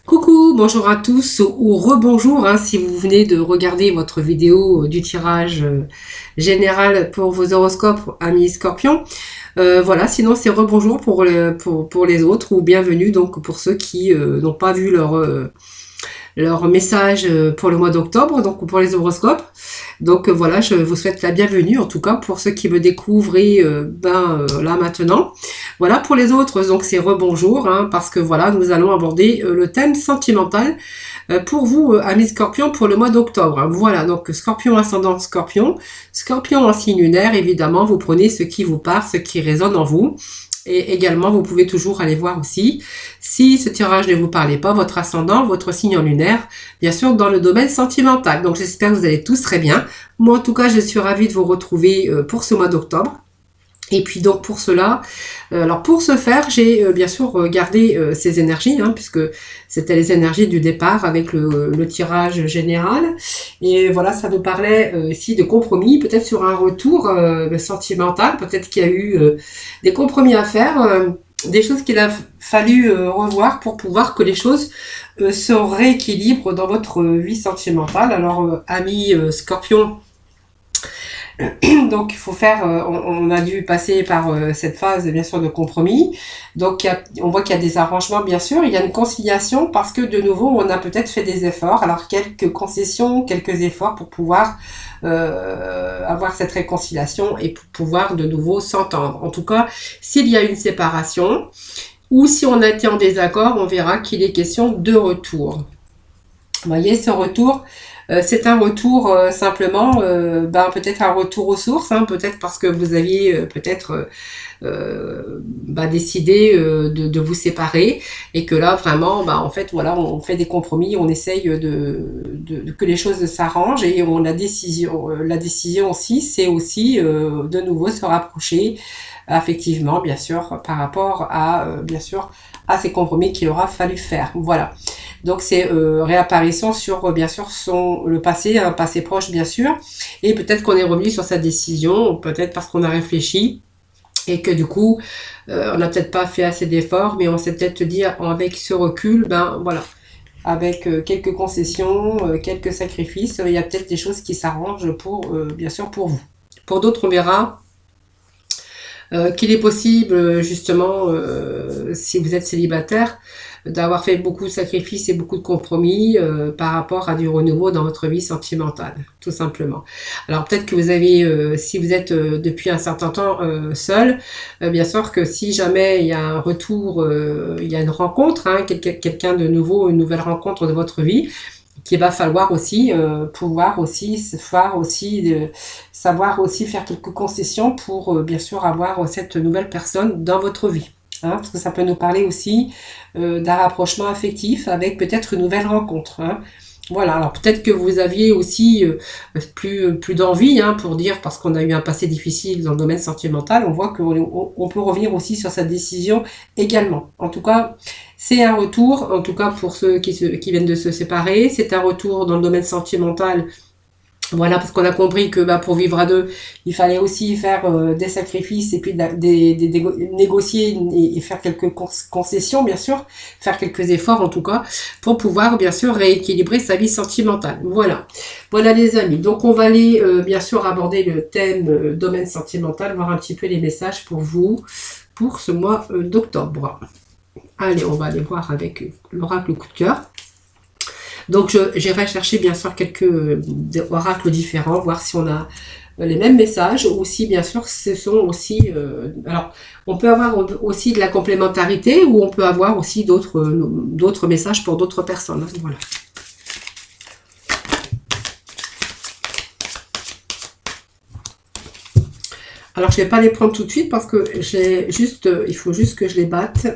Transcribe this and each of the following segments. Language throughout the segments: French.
Coucou, bonjour à tous ou rebonjour si vous venez de regarder votre vidéo du tirage général pour vos horoscopes amis Scorpion. Voilà, sinon c'est rebonjour pour les autres ou bienvenue donc pour ceux qui n'ont pas vu leur message pour le mois d'octobre, donc pour les horoscopes. Donc voilà, je vous souhaite la bienvenue, en tout cas pour ceux qui me découvrent là maintenant. Voilà, pour les autres, donc c'est rebonjour, parce que voilà, nous allons aborder le thème sentimental pour vous, amis Scorpion, pour le mois d'octobre. Voilà, donc Scorpion ascendant Scorpion, Scorpion en signe lunaire, évidemment, vous prenez ce qui vous parle, ce qui résonne en vous. Et également, vous pouvez toujours aller voir aussi, si ce tirage ne vous parlait pas, votre ascendant, votre signe en lunaire, bien sûr, dans le domaine sentimental. Donc, j'espère que vous allez tous très bien. Moi, en tout cas, je suis ravie de vous retrouver pour ce mois d'octobre. Et puis donc pour cela, alors pour ce faire, j'ai bien sûr gardé ces énergies, puisque c'était les énergies du départ avec le tirage général. Et voilà, ça nous parlait ici de compromis, peut-être sur un retour sentimental, peut-être qu'il y a eu des compromis à faire, des choses qu'il a fallu revoir pour pouvoir que les choses se rééquilibrent dans votre vie sentimentale. Alors, amis Scorpion, donc il faut faire, on a dû passer par cette phase bien sûr de compromis. Donc on voit qu'il y a des arrangements bien sûr, il y a une conciliation parce que de nouveau on a peut-être fait des efforts, alors quelques concessions, quelques efforts pour pouvoir avoir cette réconciliation et pour pouvoir de nouveau s'entendre. En tout cas, s'il y a une séparation ou si on a été en désaccord, on verra qu'il est question de retour. Vous voyez, ce retour, c'est un retour simplement, peut-être un retour aux sources, peut-être parce que vous aviez décidé de vous séparer et que là vraiment, en fait, voilà, on fait des compromis, on essaye que les choses s'arrangent et la décision aussi, c'est aussi de nouveau se rapprocher, effectivement, bien sûr, par rapport à, bien sûr, à ces compromis qu'il aura fallu faire. Voilà. Donc c'est réapparition sur bien sûr le passé, un passé proche bien sûr, et peut-être qu'on est revenu sur sa décision, peut-être parce qu'on a réfléchi et que du coup on n'a peut-être pas fait assez d'efforts, mais on s'est peut-être dit avec ce recul, voilà, avec quelques concessions, quelques sacrifices, il y a peut-être des choses qui s'arrangent pour bien sûr pour vous. Pour d'autres, on verra qu'il est possible justement, si vous êtes célibataire, d'avoir fait beaucoup de sacrifices et beaucoup de compromis par rapport à du renouveau dans votre vie sentimentale, tout simplement. Alors peut-être que vous avez, si vous êtes depuis un certain temps seul, bien sûr que si jamais il y a un retour, il y a une rencontre, quelqu'un de nouveau, une nouvelle rencontre de votre vie, qu'il va falloir aussi pouvoir aussi savoir aussi faire quelques concessions pour bien sûr avoir cette nouvelle personne dans votre vie. Parce que ça peut nous parler aussi d'un rapprochement affectif avec peut-être une nouvelle rencontre. Voilà, alors peut-être que vous aviez aussi plus d'envie pour dire, parce qu'on a eu un passé difficile dans le domaine sentimental, on voit qu'on peut revenir aussi sur sa décision également. En tout cas, c'est un retour, en tout cas pour ceux qui viennent de se séparer, c'est un retour dans le domaine sentimental. Voilà, parce qu'on a compris que pour vivre à deux, il fallait aussi faire des sacrifices et puis négocier et faire quelques concessions, bien sûr, faire quelques efforts en tout cas, pour pouvoir bien sûr rééquilibrer sa vie sentimentale. Voilà, voilà les amis. Donc on va aller bien sûr aborder le thème domaine sentimental, voir un petit peu les messages pour vous pour ce mois d'octobre. Allez, on va aller voir avec l'oracle coup de cœur. Donc j'irai chercher bien sûr quelques oracles différents, voir si on a les mêmes messages ou si bien sûr ce sont aussi... alors on peut avoir aussi de la complémentarité ou on peut avoir aussi d'autres messages pour d'autres personnes. Voilà. Alors je ne vais pas les prendre tout de suite parce que il faut juste que je les batte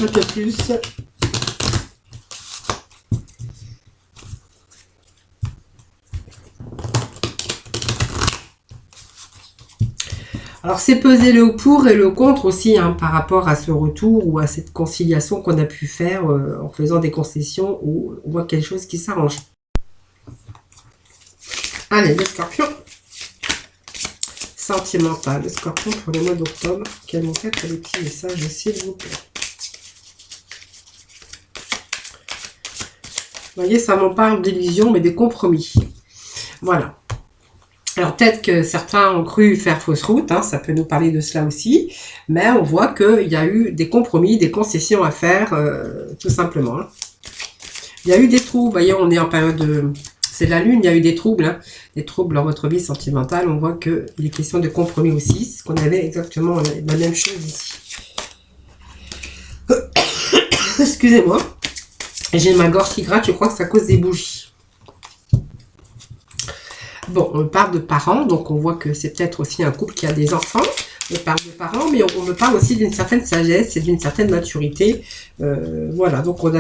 un peu plus. Alors c'est peser le pour et le contre aussi par rapport à ce retour ou à cette conciliation qu'on a pu faire en faisant des concessions ou on voit quelque chose qui s'arrange. Allez, le scorpion sentimental, le scorpion pour le mois d'octobre. Quels vont être les petits messages s'il vous plaît. Vous voyez, ça m'en parle d'illusions, mais des compromis. Voilà. Alors peut-être que certains ont cru faire fausse route, hein, ça peut nous parler de cela aussi, mais on voit qu'il y a eu des compromis, des concessions à faire, tout simplement. Hein. Il y a eu des troubles, vous voyez, on est en période de... C'est la lune, il y a eu des troubles, hein, des troubles dans votre vie sentimentale, on voit qu'il est question de compromis aussi, ce qu'on avait exactement la même chose ici. Excusez-moi, j'ai ma gorge qui gratte, je crois que c'est à cause des bougies. Bon, on parle de parents, donc on voit que c'est peut-être aussi un couple qui a des enfants. On parle de parents, mais on me parle aussi d'une certaine sagesse et d'une certaine maturité. Voilà, donc on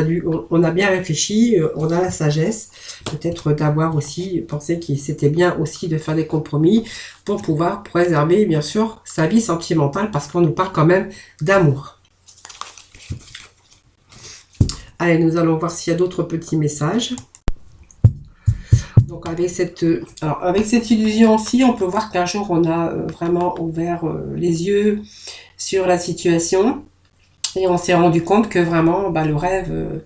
a bien réfléchi, on a la sagesse, peut-être d'avoir aussi pensé que c'était bien aussi de faire des compromis pour pouvoir préserver, bien sûr, sa vie sentimentale, parce qu'on nous parle quand même d'amour. Allez, nous allons voir s'il y a d'autres petits messages. Donc avec cette illusion-ci, on peut voir qu'un jour on a vraiment ouvert les yeux sur la situation et on s'est rendu compte que vraiment le rêve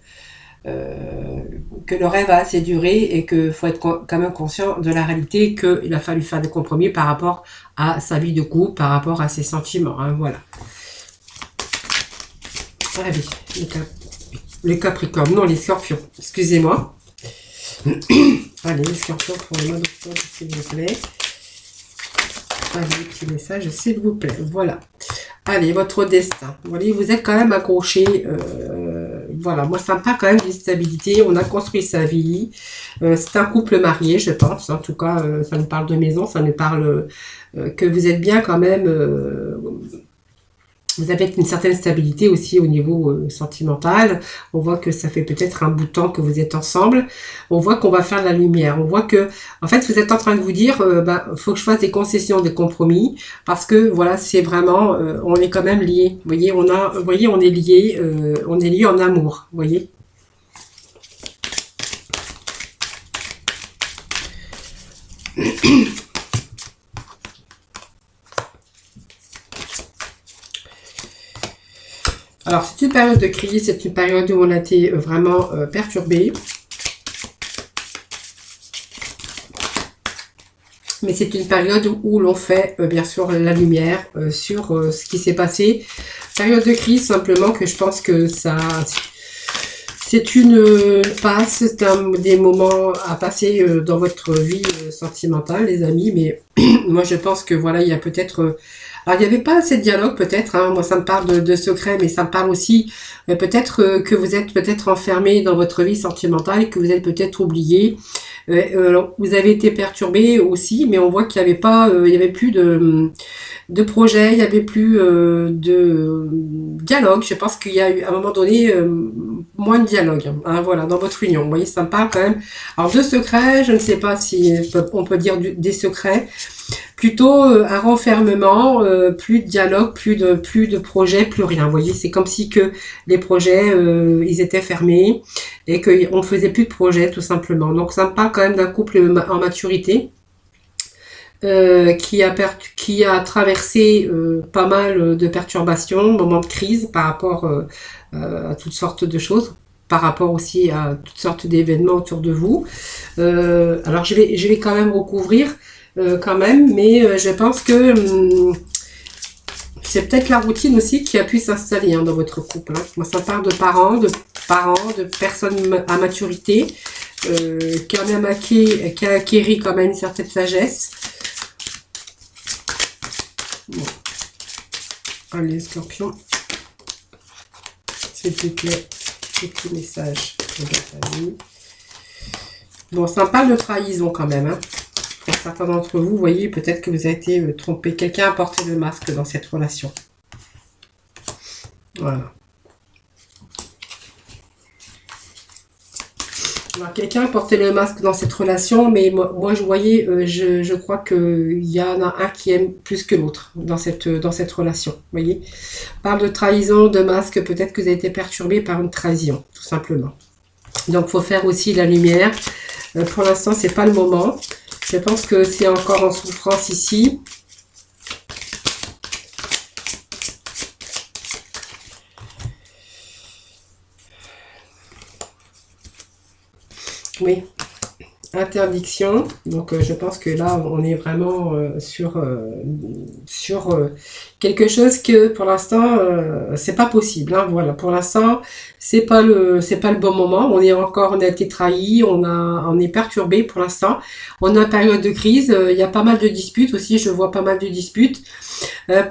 a assez duré et qu'il faut être quand même conscient de la réalité, qu'il a fallu faire des compromis par rapport à sa vie de couple, par rapport à ses sentiments. Hein, voilà. Allez, les Capricornes, non les Scorpions, excusez-moi. Allez, les Scorpions pour le mois d'octobre, s'il vous plaît. Allez, petit message, s'il vous plaît. Voilà. Allez, votre destin. Vous voyez, vous êtes quand même accroché. Voilà, moi, ça me parle quand même d'une stabilité. On a construit sa vie. C'est un couple marié, je pense. En tout cas, ça nous parle de maison. Ça nous parle que vous êtes bien quand même... vous avez une certaine stabilité aussi au niveau sentimental. On voit que ça fait peut-être un bout de temps que vous êtes ensemble. On voit qu'on va faire la lumière. On voit que, en fait, vous êtes en train de vous dire, faut que je fasse des concessions, des compromis, parce que voilà, c'est vraiment, on est quand même liés. Vous voyez, on est liés en amour. Vous voyez. Alors, c'est une période de crise, c'est une période où on a été vraiment perturbé. Mais c'est une période où l'on fait, bien sûr, la lumière sur ce qui s'est passé. Période de crise, simplement, que je pense que ça... C'est une passe, c'est des moments à passer dans votre vie sentimentale, les amis. Mais moi, je pense que, voilà, il y a peut-être... alors, il n'y avait pas assez de dialogue, peut-être. Hein. Moi, ça me parle de secret, mais ça me parle aussi peut-être que vous êtes peut-être enfermé dans votre vie sentimentale, que vous êtes peut-être oublié. Vous avez été perturbé aussi, mais on voit qu'il n'y avait pas, il y avait plus de projet, il n'y avait plus de dialogue. Je pense qu'il y a eu à un moment donné moins de dialogue. Hein, voilà, dans votre union. Vous voyez, ça me parle quand même. Alors de secrets, je ne sais pas si on peut dire des secrets. Plutôt un renfermement, plus de dialogue, plus de projet, plus rien. Vous voyez, c'est comme si que les projets, ils étaient fermés et qu'on ne faisait plus de projets, tout simplement. Donc ça me parle quand même d'un couple en maturité qui a traversé pas mal de perturbations, moments de crise par rapport à toutes sortes de choses, par rapport aussi à toutes sortes d'événements autour de vous. Alors je vais quand même recouvrir quand même, mais je pense que c'est peut-être la routine aussi qui a pu s'installer dans votre couple. Hein. Moi, ça parle de parents, de personnes à maturité, qui a acquéri quand même une certaine sagesse. Bon. Allez, Scorpion, s'il te plaît, petit message de la famille. Bon, ça me parle de trahison quand même, hein. Pour certains d'entre vous, vous voyez, peut-être que vous avez été trompé. Quelqu'un a porté le masque dans cette relation. Voilà. Alors, quelqu'un a porté le masque dans cette relation, mais moi je voyais, je crois qu'il y en a un qui aime plus que l'autre dans cette relation. Vous voyez, on parle de trahison, de masque, peut-être que vous avez été perturbé par une trahison, tout simplement. Donc, il faut faire aussi la lumière. Pour l'instant, c'est pas le moment. Je pense que c'est encore en souffrance ici. Oui. Interdiction, donc je pense que là on est vraiment sur quelque chose que pour l'instant c'est pas possible, hein, voilà, pour l'instant c'est pas le bon moment, on a été trahi, on est perturbé pour l'instant, on est en période de crise, il y a pas mal de disputes aussi, je vois pas mal de disputes.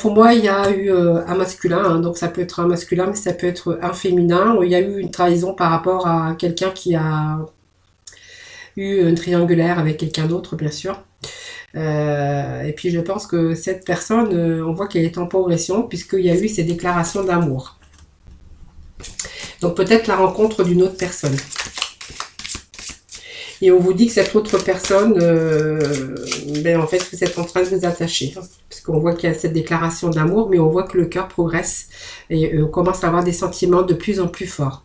Pour moi il y a eu un masculin, hein, donc ça peut être un masculin mais ça peut être un féminin, il y a eu une trahison par rapport à quelqu'un qui a eu une triangulaire avec quelqu'un d'autre, bien sûr. Et puis je pense que cette personne, on voit qu'elle est en progression puisqu'il y a eu ces déclarations d'amour. Donc peut-être la rencontre d'une autre personne. Et on vous dit que cette autre personne, ben en fait, vous êtes en train de vous attacher. Hein, parce qu'on voit qu'il y a cette déclaration d'amour, mais on voit que le cœur progresse et on commence à avoir des sentiments de plus en plus forts.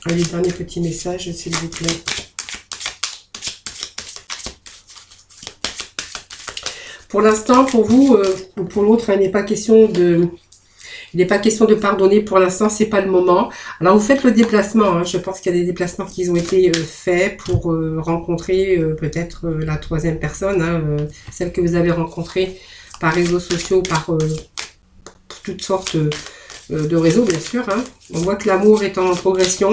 Allez, dernier petit message, s'il vous plaît. Pour l'instant, pour vous, ou pour l'autre, il n'est pas question de pardonner. Pour l'instant, c'est pas le moment. Alors, vous faites le déplacement. Hein, je pense qu'il y a des déplacements qui ont été faits pour rencontrer peut-être la troisième personne, hein, celle que vous avez rencontrée par réseaux sociaux, par toutes sortes de réseaux, bien sûr. Hein. On voit que l'amour est en progression.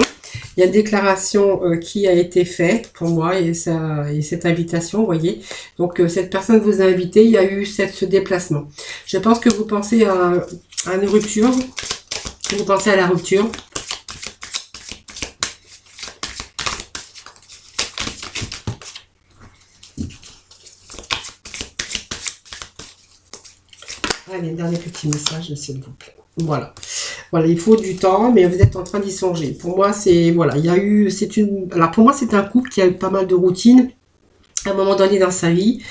Il y a une déclaration qui a été faite pour moi et cette invitation, vous voyez. Donc, cette personne vous a invité, il y a eu ce déplacement. Je pense que vous pensez à une rupture. Vous pensez à la rupture. Allez, dernier petit message, s'il vous plaît. Voilà. Voilà, il faut du temps, mais vous êtes en train d'y songer. Pour moi, voilà, alors pour moi, c'est un couple qui a eu pas mal de routines à un moment donné dans sa vie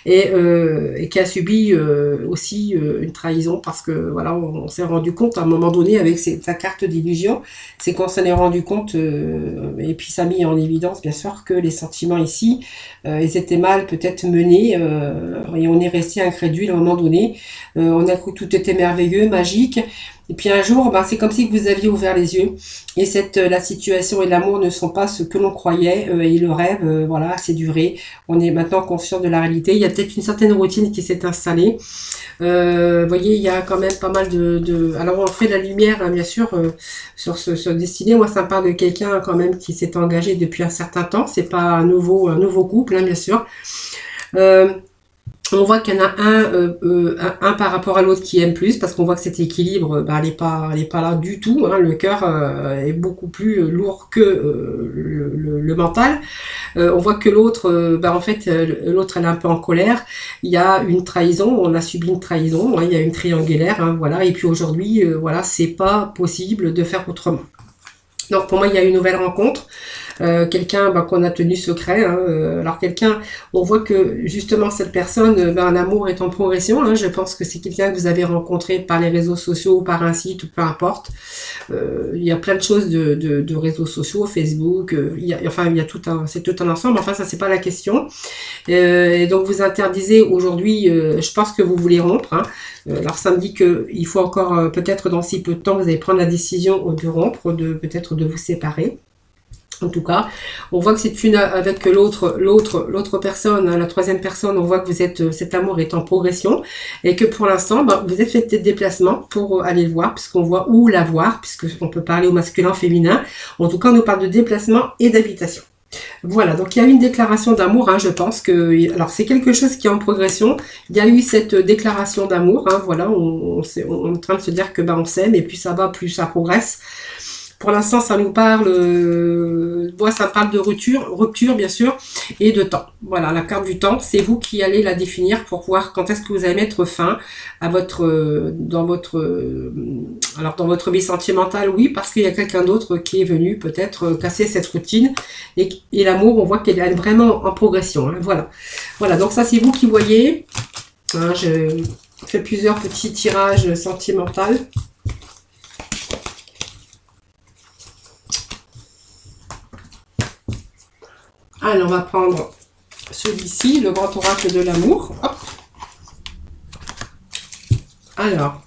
et qui a subi aussi une trahison parce que voilà, on s'est rendu compte à un moment donné avec sa carte d'illusion, c'est qu'on s'en est rendu compte et puis ça a mis en évidence bien sûr que les sentiments ici, ils étaient mal peut-être menés et on est resté incrédule à un moment donné. On a cru que tout était merveilleux, magique. Et puis un jour, c'est comme si vous aviez ouvert les yeux. Et la situation et l'amour ne sont pas ce que l'on croyait. Et le rêve, voilà, c'est duré. On est maintenant conscient de la réalité. Il y a peut-être une certaine routine qui s'est installée. Vous voyez, il y a quand même pas mal Alors on fait la lumière, hein, bien sûr, sur ce destiné. Moi, ça me parle de quelqu'un quand même qui s'est engagé depuis un certain temps. C'est pas un nouveau couple, hein, bien sûr. On voit qu'il y en a un par rapport à l'autre qui aime plus, parce qu'on voit que cet équilibre, elle n'est pas là du tout. Hein. Le cœur est beaucoup plus lourd que le mental. On voit que l'autre, en fait, l'autre, elle est un peu en colère. Il y a une trahison, on a subi une trahison. Hein, il y a une triangulaire, hein, voilà. Et puis aujourd'hui, voilà, c'est pas possible de faire autrement. Donc pour moi, il y a une nouvelle rencontre. Quelqu'un qu'on a tenu secret. Hein, alors quelqu'un, on voit que justement cette personne, l'amour est en progression. Hein, je pense que c'est quelqu'un que vous avez rencontré par les réseaux sociaux, par un site, ou peu importe. Il y a plein de choses de réseaux sociaux, Facebook. Il y a c'est tout un ensemble. Enfin, ça c'est pas la question. Et donc vous interdisez aujourd'hui. Je pense que vous voulez rompre. Hein. Alors ça me dit que il faut encore peut-être dans si peu de temps vous allez prendre la décision de rompre, peut-être de vous séparer. En tout cas, on voit que c'est avec l'autre personne, hein, la troisième personne, on voit que cet amour est en progression et que pour l'instant, vous avez fait des déplacements pour aller le voir, puisqu'on voit où la voir, puisqu'on peut parler au masculin, féminin. En tout cas, on nous parle de déplacement et d'habitation. Voilà, donc il y a une déclaration d'amour, hein, je pense que... Alors, c'est quelque chose qui est en progression. Il y a eu cette déclaration d'amour, hein, voilà, on est en train de se dire que on s'aime et plus ça va, plus ça progresse. Pour l'instant, ça nous parle, moi, ça parle de rupture, bien sûr, et de temps. Voilà, la carte du temps, c'est vous qui allez la définir pour voir quand est-ce que vous allez mettre fin à dans votre vie sentimentale, oui, parce qu'il y a quelqu'un d'autre qui est venu peut-être casser cette routine. Et l'amour, on voit qu'elle est vraiment en progression. Hein, voilà. Voilà, donc ça, c'est vous qui voyez. Hein, je fais plusieurs petits tirages sentimentaux. Alors, on va prendre celui-ci, le grand oracle de l'amour. Hop. Alors,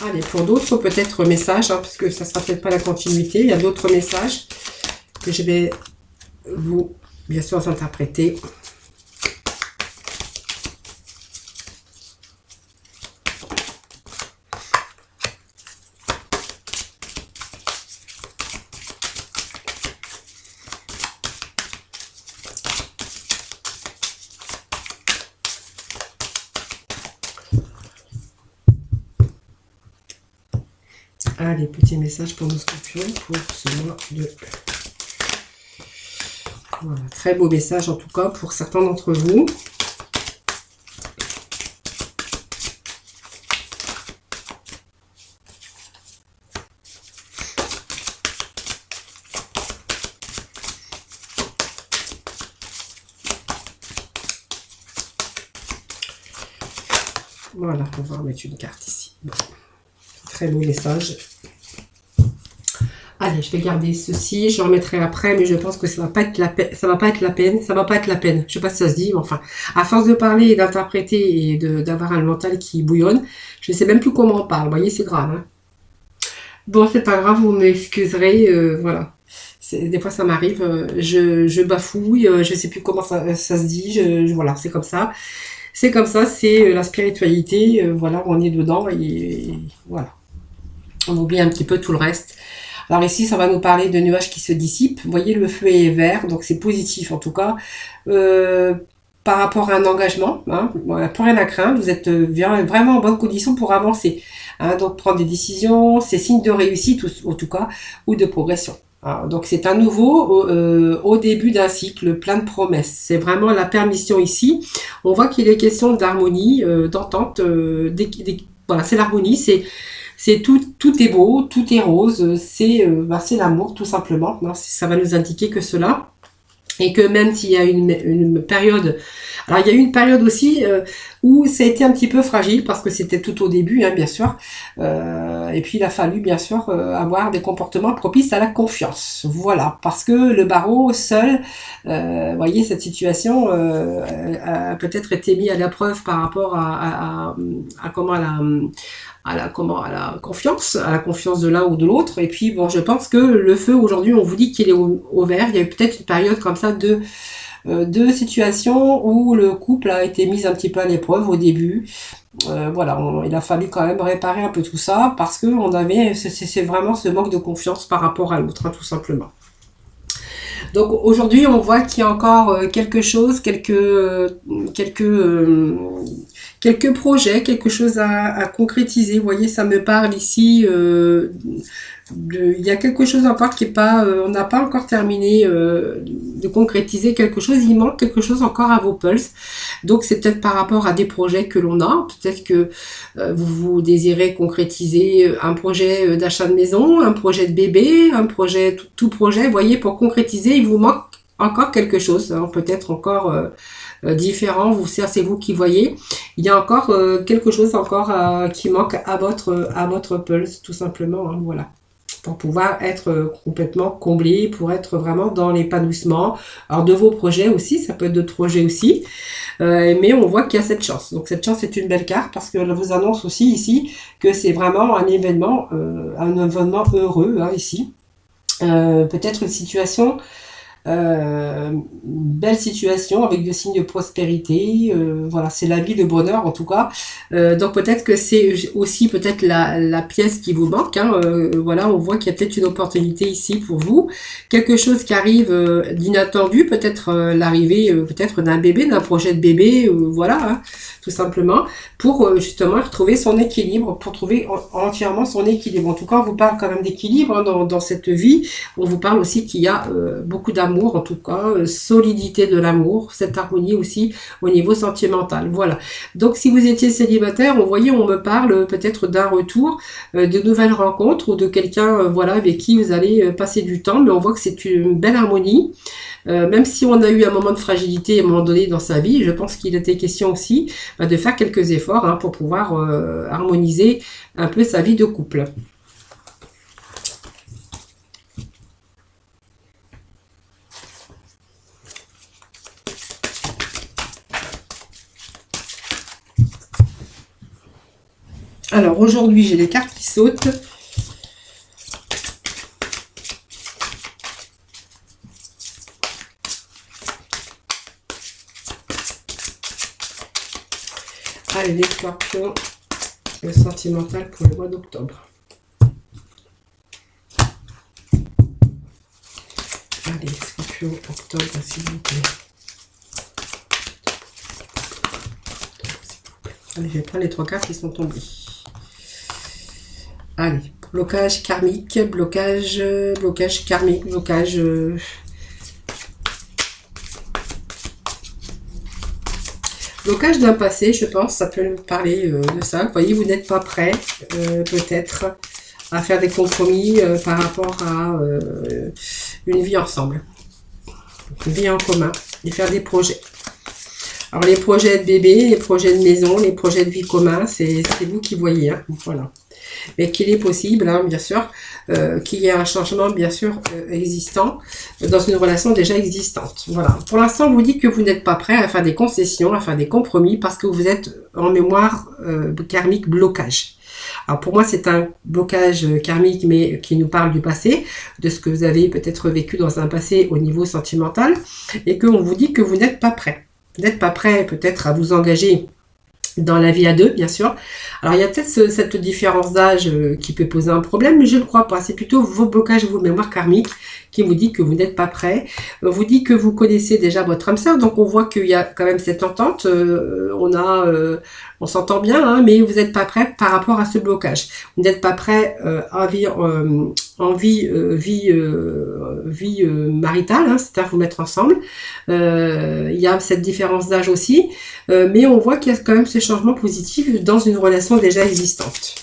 Allez, pour d'autres peut-être messages, hein, parce que ça sera peut-être pas la continuité, il y a d'autres messages que je vais vous, bien sûr, interpréter. Allez, petit message pour nos scorpions pour ce mois de... Voilà, très beau message en tout cas pour certains d'entre vous. Voilà, on va remettre une carte ici. Bon. Très beau message. Allez, je vais garder ceci, je remettrai après, mais je pense que ça va pas être la peine. Ça va pas être la peine. Ça va pas être la peine. Je sais pas si ça se dit, mais enfin, à force de parler et d'interpréter et d'avoir un mental qui bouillonne, je sais même plus comment on parle. Vous voyez, c'est grave. Hein. Bon, c'est pas grave, vous m'excuserez. Voilà. Des fois, ça m'arrive. Je bafouille. Je sais plus comment ça se dit. Voilà, c'est comme ça. C'est comme ça. C'est la spiritualité. Voilà, on est dedans et voilà. On oublie un petit peu tout le reste. Alors ici, ça va nous parler de nuages qui se dissipent. Vous voyez, le feu est vert, donc c'est positif en tout cas. Par rapport à un engagement, hein, pour rien à craindre, vous êtes vraiment en bonne condition pour avancer. Hein, donc prendre des décisions, c'est signe de réussite en tout cas, ou de progression. Alors, donc c'est un nouveau au début d'un cycle plein de promesses. C'est vraiment la permission ici. On voit qu'il est question d'harmonie, d'entente. Voilà, c'est l'harmonie, c'est tout est beau, tout est rose, c'est l'amour tout simplement. Ça va nous indiquer que cela. Et que même s'il y a une période... Alors il y a eu une période aussi où ça a été un petit peu fragile parce que c'était tout au début, hein, bien sûr. Et puis il a fallu bien sûr avoir des comportements propices à la confiance. Voilà, parce que le barreau seul, vous voyez, cette situation a peut-être été mise à l'épreuve par rapport à comment à la confiance de l'un ou de l'autre. Et puis bon, je pense que le feu aujourd'hui, on vous dit qu'il est au vert. Il y a eu peut-être une période comme ça de situations où le couple a été mis un petit peu à l'épreuve au début. Voilà, il a fallu quand même réparer un peu tout ça parce que c'est vraiment ce manque de confiance par rapport à l'autre, hein, tout simplement. Donc aujourd'hui, on voit qu'il y a encore quelque chose, quelques projets, quelque chose à concrétiser. Vous voyez, ça me parle ici. Il y a quelque chose encore qui est pas, on n'a pas encore terminé de concrétiser quelque chose. Il manque quelque chose encore à vos pulses. Donc c'est peut-être par rapport à des projets que l'on a. Peut-être que vous désirez concrétiser un projet d'achat de maison, un projet de bébé, un projet, tout projet. Vous voyez, pour concrétiser, il vous manque encore quelque chose. Hein, peut-être encore différent. C'est vous qui voyez. Il y a encore quelque chose encore qui manque à votre pulse, tout simplement. Hein, voilà. Pour pouvoir être complètement comblé, pour être vraiment dans l'épanouissement. Alors de vos projets aussi, ça peut être d'autres projets aussi, mais on voit qu'il y a cette chance. Donc cette chance est une belle carte parce qu'elle vous annonce aussi ici que c'est vraiment un événement heureux hein, ici. Peut-être une situation belle situation avec des signes de prospérité, voilà, c'est la vie de bonheur en tout cas. Donc peut-être que c'est aussi peut-être la pièce qui vous manque, hein, voilà, on voit qu'il y a peut-être une opportunité ici pour vous, quelque chose qui arrive d'inattendu, peut-être l'arrivée peut-être d'un bébé, d'un projet de bébé, voilà, hein, tout simplement, pour justement retrouver son équilibre, pour trouver entièrement son équilibre. En tout cas, on vous parle quand même d'équilibre hein, dans cette vie, on vous parle aussi qu'il y a beaucoup d'amour, en tout cas, solidité de l'amour, cette harmonie aussi au niveau sentimental. Voilà. Donc, si vous étiez célibataire, on me parle peut-être d'un retour, de nouvelles rencontres ou de quelqu'un, voilà, avec qui vous allez passer du temps, mais on voit que c'est une belle harmonie. Même si on a eu un moment de fragilité à un moment donné dans sa vie, je pense qu'il était question aussi de faire quelques efforts hein, pour pouvoir harmoniser un peu sa vie de couple. Alors aujourd'hui, j'ai les cartes qui sautent. Allez, les scorpions, le sentimental pour le mois d'octobre. Allez, scorpions, octobre, s'il vous plaît. Allez, je vais prendre les 3 cartes qui sont tombées. Allez, blocage karmique, blocage karmique, blocage... blocage d'un passé, je pense, ça peut nous parler de ça. Vous voyez, vous n'êtes pas prêt, peut-être, à faire des compromis par rapport à une vie ensemble. Une vie en commun, et faire des projets. Alors, les projets de bébé, les projets de maison, les projets de vie commun, c'est vous qui voyez. Hein, voilà. Mais qu'il est possible, hein, bien sûr, qu'il y ait un changement, bien sûr, existant dans une relation déjà existante. Voilà. Pour l'instant, on vous dit que vous n'êtes pas prêt à faire des concessions, à faire des compromis, parce que vous êtes en mémoire karmique blocage. Alors pour moi, c'est un blocage karmique, mais qui nous parle du passé, de ce que vous avez peut-être vécu dans un passé au niveau sentimental, et qu'on vous dit que vous n'êtes pas prêt. Vous n'êtes pas prêt peut-être à vous engager dans la vie à deux, bien sûr. Alors, il y a peut-être cette différence d'âge qui peut poser un problème, mais je ne crois pas. C'est plutôt vos blocages, vos mémoires karmiques qui vous dit que vous n'êtes pas prêt. Vous dit que vous connaissez déjà votre âme sœur, donc on voit qu'il y a quand même cette entente. On s'entend bien, hein, mais vous n'êtes pas prêt par rapport à ce blocage. Vous n'êtes pas prêt à vivre en vie maritale, hein, c'est-à-dire vous mettre ensemble. Il y a cette différence d'âge aussi, mais on voit qu'il y a quand même ce changement positif dans une relation déjà existante.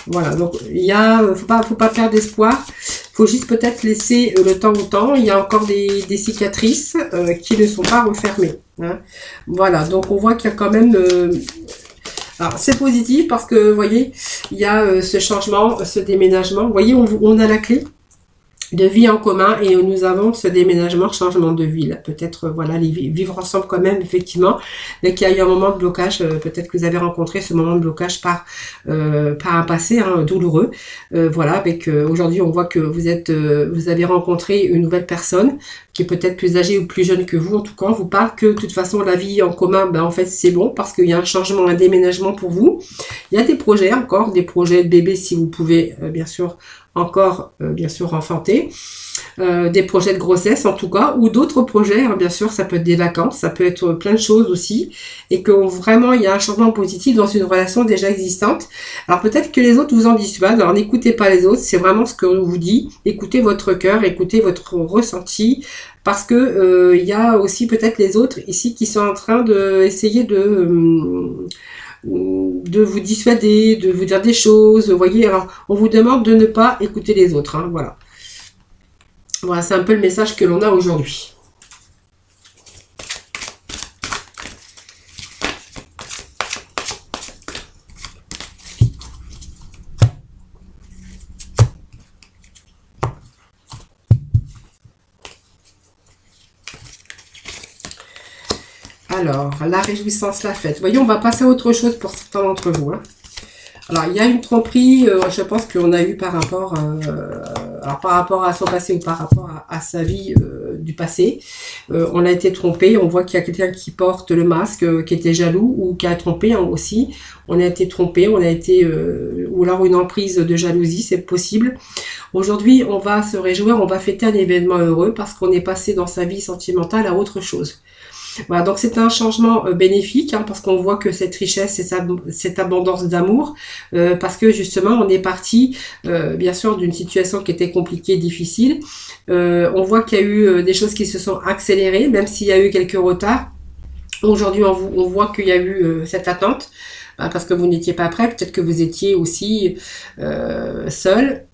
Voilà, donc il y a, faut pas perdre espoir. Faut juste peut-être laisser le temps au temps. Il y a encore des cicatrices qui ne sont pas refermées. Hein. Voilà, donc on voit qu'il y a quand même... alors c'est positif parce que, vous voyez, il y a ce changement, ce déménagement. Vous voyez, on a la clé de vie en commun et nous avons ce déménagement, changement de vie. Peut-être, voilà, vivre ensemble quand même, effectivement. Dès qu'il y a eu un moment de blocage, peut-être que vous avez rencontré ce moment de blocage par un passé hein, douloureux. Voilà, avec aujourd'hui, on voit que vous avez rencontré une nouvelle personne qui est peut-être plus âgée ou plus jeune que vous. En tout cas, on vous parle que de toute façon, la vie en commun, ben, en fait, c'est bon parce qu'il y a un changement, un déménagement pour vous. Il y a des projets encore, des projets de bébé si vous pouvez, bien sûr, encore bien sûr enfanter, des projets de grossesse en tout cas, ou d'autres projets, hein, bien sûr, ça peut être des vacances, ça peut être plein de choses aussi, et que vraiment il y a un changement positif dans une relation déjà existante. Alors peut-être que les autres vous en dissuadent, alors n'écoutez pas les autres, c'est vraiment ce qu'on vous dit, écoutez votre cœur, écoutez votre ressenti, parce que il y a aussi peut-être les autres ici qui sont en train d'essayer de vous dissuader, de vous dire des choses, vous voyez, alors on vous demande de ne pas écouter les autres, hein, voilà. Voilà, c'est un peu le message que l'on a aujourd'hui. Alors, la réjouissance, la fête. Vous voyez, on va passer à autre chose pour certains d'entre vous, hein. Alors, il y a une tromperie, je pense qu'on a eu par rapport à son passé ou par rapport à sa vie du passé. On a été trompé, on voit qu'il y a quelqu'un qui porte le masque, qui était jaloux ou qui a trompé hein, aussi. On a été trompé, on a été... ou alors une emprise de jalousie, c'est possible. Aujourd'hui, on va se réjouir, on va fêter un événement heureux parce qu'on est passé dans sa vie sentimentale à autre chose. Voilà, donc c'est un changement bénéfique hein, parce qu'on voit que cette richesse, cette abondance d'amour, parce que justement on est parti bien sûr d'une situation qui était compliquée, difficile. On voit qu'il y a eu des choses qui se sont accélérées, même s'il y a eu quelques retards. Aujourd'hui on voit qu'il y a eu cette attente hein, parce que vous n'étiez pas prêt, peut-être que vous étiez aussi seul.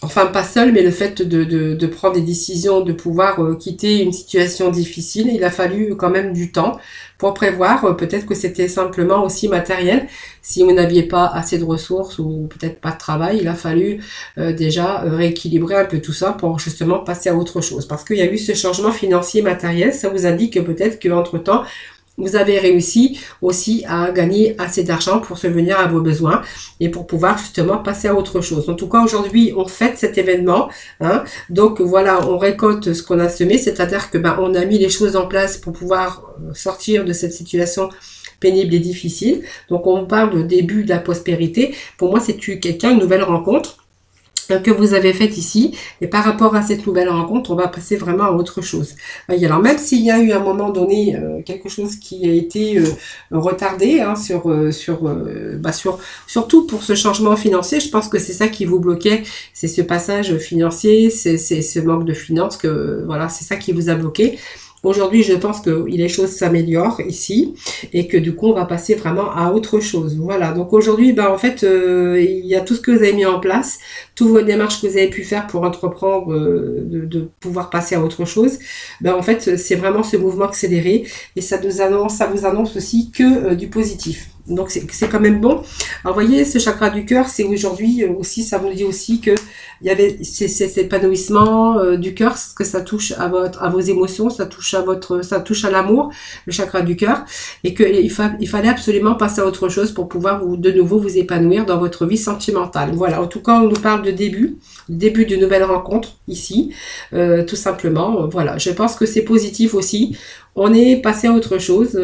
Enfin, pas seul, mais le fait de prendre des décisions, de pouvoir quitter une situation difficile, il a fallu quand même du temps pour prévoir. Peut-être que c'était simplement aussi matériel. Si vous n'aviez pas assez de ressources ou peut-être pas de travail, il a fallu déjà rééquilibrer un peu tout ça pour justement passer à autre chose. Parce qu'il y a eu ce changement financier matériel, ça vous indique peut-être qu'entre-temps, vous avez réussi aussi à gagner assez d'argent pour subvenir à vos besoins et pour pouvoir justement passer à autre chose. En tout cas, aujourd'hui, on fête cet événement. Hein. Donc voilà, on récolte ce qu'on a semé, c'est-à-dire que on a mis les choses en place pour pouvoir sortir de cette situation pénible et difficile. Donc on parle de début de la prospérité. Pour moi, c'est quelqu'un, une nouvelle rencontre que vous avez faite ici, et par rapport à cette nouvelle rencontre, on va passer vraiment à autre chose. Alors même s'il y a eu à un moment donné quelque chose qui a été retardé hein, surtout pour ce changement financier, je pense que c'est ça qui vous bloquait, c'est ce passage financier, c'est ce manque de finances, que voilà, c'est ça qui vous a bloqué. Aujourd'hui, je pense que les choses s'améliorent ici et que du coup, on va passer vraiment à autre chose. Voilà, donc aujourd'hui, en fait, il y a tout ce que vous avez mis en place, toutes vos démarches que vous avez pu faire pour entreprendre, de pouvoir passer à autre chose. En fait, c'est vraiment ce mouvement accéléré et ça vous annonce aussi que du positif. Donc c'est quand même bon. Alors vous voyez, ce chakra du cœur, c'est aujourd'hui aussi, ça vous dit aussi que il y avait cet épanouissement du cœur, parce que ça touche à vos émotions, ça touche à l'amour, le chakra du cœur, et qu'il fallait absolument passer à autre chose pour pouvoir de nouveau vous épanouir dans votre vie sentimentale. Voilà, en tout cas, on nous parle de début d'une nouvelle rencontre ici, tout simplement. Voilà, je pense que c'est positif aussi. On est passé à autre chose,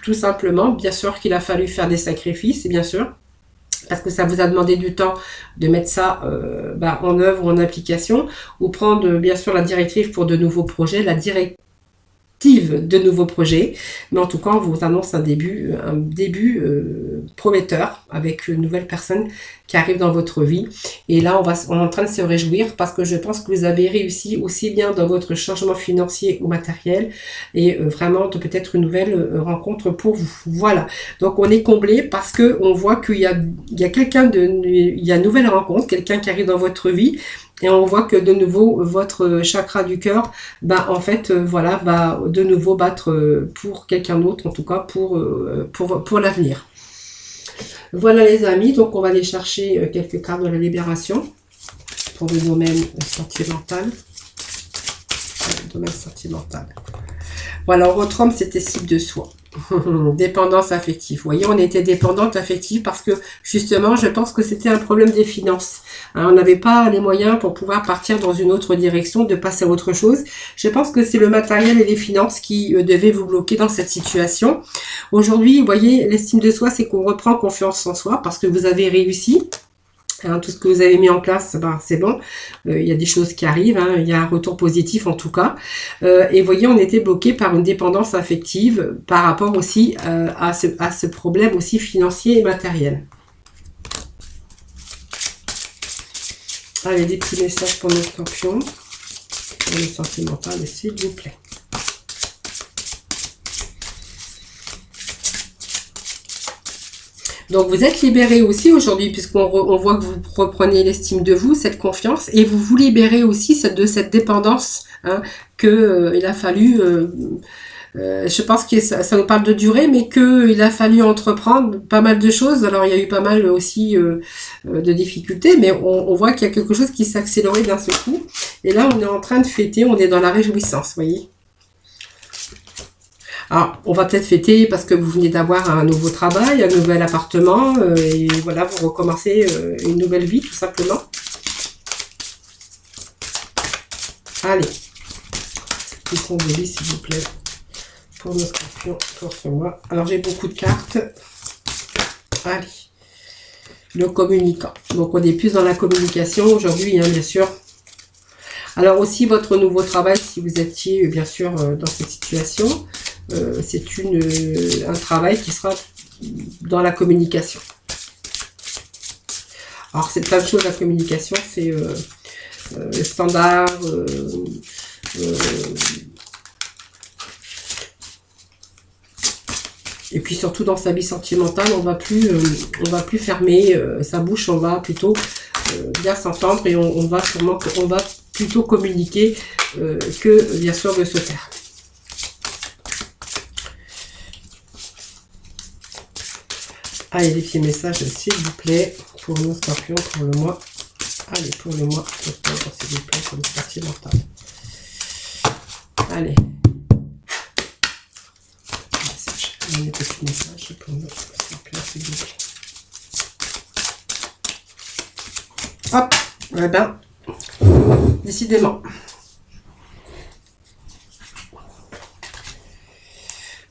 tout simplement. Bien sûr qu'il a fallu faire des sacrifices, bien sûr, parce que ça vous a demandé du temps de mettre ça en œuvre ou en application, ou prendre bien sûr la directive pour de nouveaux projets, la directive de nouveaux projets, mais en tout cas on vous annonce un début prometteur avec une nouvelle personne qui arrive dans votre vie, et là on est en train de se réjouir parce que je pense que vous avez réussi aussi bien dans votre changement financier ou matériel, et vraiment de peut-être une nouvelle rencontre pour vous. Voilà, donc on est comblé parce que on voit qu'il y a il y a une nouvelle rencontre, quelqu'un qui arrive dans votre vie. Et on voit que de nouveau, votre chakra du cœur, en fait, va de nouveau battre pour quelqu'un d'autre, en tout cas pour l'avenir. Voilà les amis, donc on va aller chercher quelques cartes de la libération pour le domaine sentimental. Voilà, votre homme, c'était cible de soi. Dépendance affective. Vous voyez, on était dépendante affective parce que justement, je pense que c'était un problème des finances. Hein, on n'avait pas les moyens pour pouvoir partir dans une autre direction, de passer à autre chose. Je pense que c'est le matériel et les finances qui devaient vous bloquer dans cette situation. Aujourd'hui, vous voyez, l'estime de soi, c'est qu'on reprend confiance en soi parce que vous avez réussi. Hein, tout ce que vous avez mis en place, c'est bon. Il y a des choses qui arrivent, hein, il y a un retour positif en tout cas. Et vous voyez, on était bloqué par une dépendance affective par rapport aussi à ce problème aussi financier et matériel. Allez, des petits messages pour nos scorpions, pour le sentimental, s'il vous plaît. Donc vous êtes libéré aussi aujourd'hui, puisqu'on voit que vous reprenez l'estime de vous, cette confiance, et vous vous libérez aussi de cette dépendance hein, qu'il a fallu, je pense que ça nous parle de durée, mais qu'il a fallu entreprendre pas mal de choses. Alors il y a eu pas mal aussi de difficultés, mais on voit qu'il y a quelque chose qui s'est accéléré d'un seul coup. Et là on est en train de fêter, on est dans la réjouissance, vous voyez. Alors, on va peut-être fêter parce que vous venez d'avoir un nouveau travail, un nouvel appartement, et voilà, vous recommencez une nouvelle vie, tout simplement. Allez, ils sont jolis, s'il vous plaît, pour nos scorpions, pour ce mois. Alors, j'ai beaucoup de cartes. Allez, le communicant. Donc, on est plus dans la communication aujourd'hui, hein, bien sûr. Alors aussi, votre nouveau travail, si vous étiez, bien sûr, dans cette situation, c'est un travail qui sera dans la communication. Alors, c'est plein de choses, la communication, c'est le standard, et puis surtout dans sa vie sentimentale, on va plus fermer sa bouche, on va plutôt bien s'entendre et on va plutôt communiquer que bien sûr de se taire. Allez, les petits messages, s'il vous plaît, pour nos scorpions, pour le mois. Allez, pour le mois, s'il vous plaît, pour le sentimental. Allez. des petits messages pour nous. Hop, eh ben, décidément.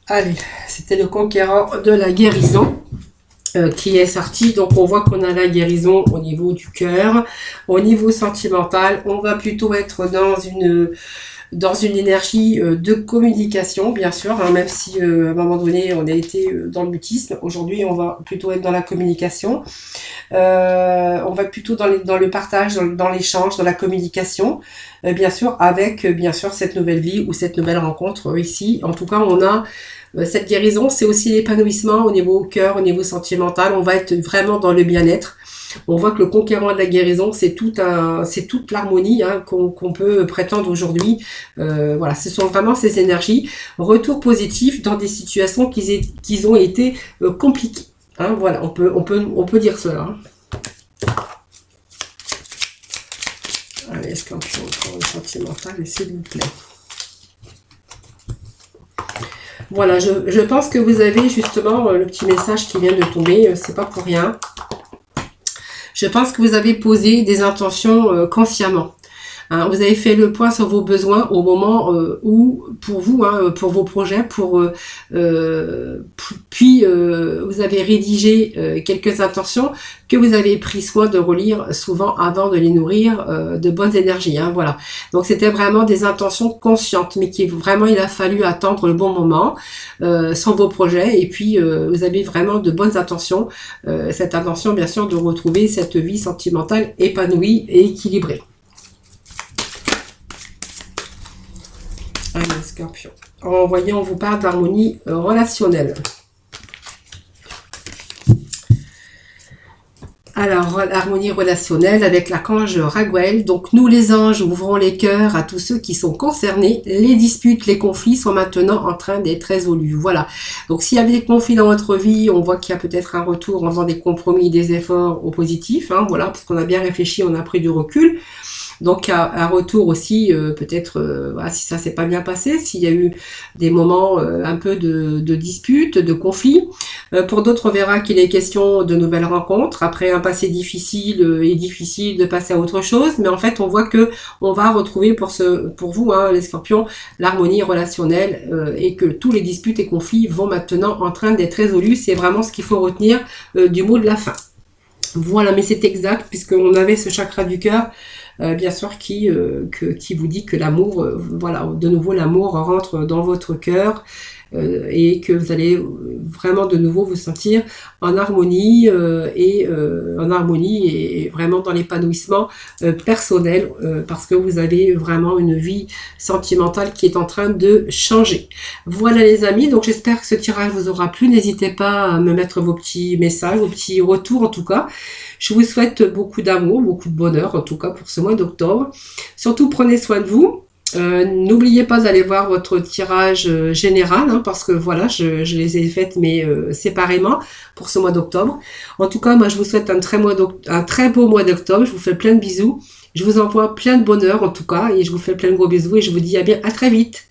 Allez, c'était le conquérant de la guérison qui est sorti. Donc on voit qu'on a la guérison au niveau du cœur. Au niveau sentimental, on va plutôt être dans une énergie de communication, bien sûr, hein, même si à un moment donné on a été dans le mutisme. Aujourd'hui on va plutôt être dans la communication. On va plutôt dans le partage, dans l'échange, dans la communication, bien sûr, avec bien sûr cette nouvelle vie ou cette nouvelle rencontre ici. En tout cas, on a cette guérison, c'est aussi l'épanouissement au niveau cœur, au niveau sentimental. On va être vraiment dans le bien-être. On voit que le conquérant de la guérison, c'est toute l'harmonie hein, qu'on peut prétendre aujourd'hui. Voilà, ce sont vraiment ces énergies. Retour positif dans des situations qui ont été compliquées. Hein, voilà, on peut dire cela. Hein. Allez, Scorpion, pour le sentimental, s'il vous plaît. Voilà, je pense que vous avez justement le petit message qui vient de tomber, c'est pas pour rien. Je pense que vous avez posé des intentions consciemment. Hein, vous avez fait le point sur vos besoins au moment où, pour vous, hein, pour vos projets, puis vous avez rédigé quelques intentions que vous avez pris soin de relire souvent avant de les nourrir de bonnes énergies. Hein, voilà. Donc c'était vraiment des intentions conscientes, mais qui vraiment il a fallu attendre le bon moment sur vos projets. Et puis vous avez vraiment de bonnes intentions. Cette intention, bien sûr, de retrouver cette vie sentimentale épanouie et équilibrée. Allez, Scorpion. En voyant, on vous parle d'harmonie relationnelle. Alors, l'harmonie relationnelle avec l'archange Raguel. Donc, nous les anges ouvrons les cœurs à tous ceux qui sont concernés. Les disputes, les conflits sont maintenant en train d'être résolus. Voilà. Donc, s'il y avait des conflits dans votre vie, on voit qu'il y a peut-être un retour en faisant des compromis, des efforts au positif. Hein, voilà, parce qu'on a bien réfléchi, on a pris du recul. Donc un retour aussi, peut-être, voilà, si ça s'est pas bien passé, s'il y a eu des moments un peu de disputes, de conflits. Pour d'autres, on verra qu'il est question de nouvelles rencontres, après un passé difficile et difficile de passer à autre chose. Mais en fait, on voit que on va retrouver pour vous, hein, les Scorpions, l'harmonie relationnelle et que tous les disputes et conflits vont maintenant en train d'être résolus. C'est vraiment ce qu'il faut retenir du mot de la fin. Voilà, mais c'est exact, puisqu'on avait ce chakra du cœur, bien sûr, qui vous dit que l'amour, voilà, de nouveau, l'amour rentre dans votre cœur et que vous allez vraiment de nouveau vous sentir en harmonie et vraiment dans l'épanouissement personnel parce que vous avez vraiment une vie sentimentale qui est en train de changer. Voilà les amis, donc j'espère que ce tirage vous aura plu. N'hésitez pas à me mettre vos petits messages, vos petits retours en tout cas. Je vous souhaite beaucoup d'amour, beaucoup de bonheur en tout cas pour ce mois d'octobre. Surtout prenez soin de vous. N'oubliez pas d'aller voir votre tirage général hein, parce que voilà, je les ai faites mais séparément pour ce mois d'octobre. En tout cas, moi je vous souhaite un très beau mois d'octobre. Je vous fais plein de bisous. Je vous envoie plein de bonheur en tout cas et je vous fais plein de gros bisous et je vous dis à très vite.